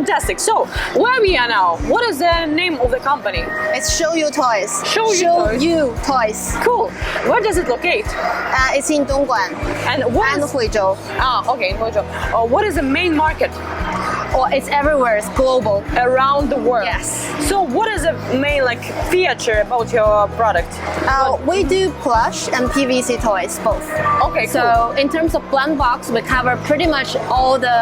Fantastic. So, where we are now? What is the name of the company? It's UUTOYs. UUTOYs. Cool. Where does it locate? It's in Dongguan And what and is, Huizhou. okay, in Huizhou. What is the main market Oh, it's everywhere. It's global. around the world? Yes. So, what is the main feature about your product? We do plush and PVC toys both. Okay, So cool. in terms of blunt box, we cover pretty much all the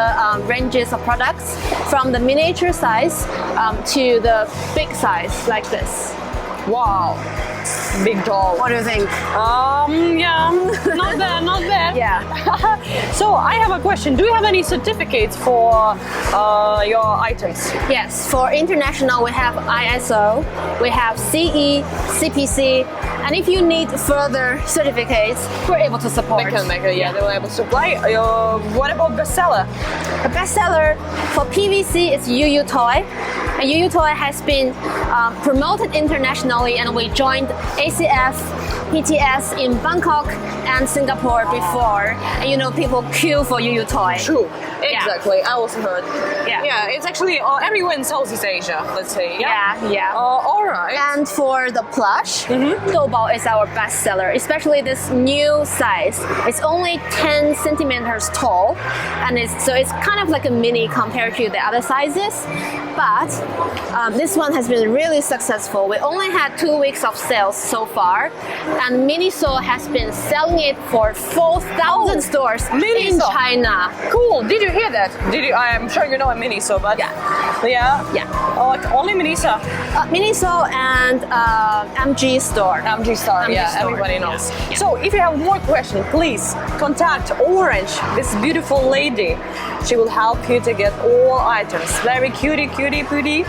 ranges of products, from the miniature size to the big size like this. Wow. Big doll. What do you think? Yeah, not bad, not bad. Yeah. So I have a question. Do you have any certificates for your items? Yes, for international we have ISO, we have CE, CPC, and if you need further certificates, we're able to support. They can make it, yeah, they will able to supply. What about bestseller? The bestseller for PVC is UUTOY. And UUTOY has been promoted internationally, and we joined ACF, PTS in Bangkok and Singapore before. And you know, people queue for UUTOY. True. Yeah. Exactly. I also heard. Yeah. Yeah, it's actually everywhere in Southeast Asia, let's say. Yeah. All right. And for the plush, DOUBAO is our best seller, especially this new size. It's only 10 centimeters tall, and it's kind of like a mini compared to the other sizes. But this one has been really successful. We only had 2 weeks of sales so far, and Miniso has been selling it for 4,000 stores in Miniso. China. Cool. Did you hear that? Did you? I'm sure you know a Miniso, but Yeah. Oh, only Miniso. Miniso and MG store. MG Star, MG yeah, Store, everybody knows. yeah. So if you have more questions, please contact Orange, this beautiful lady. She will help you to get all items. Very cutie, pootie.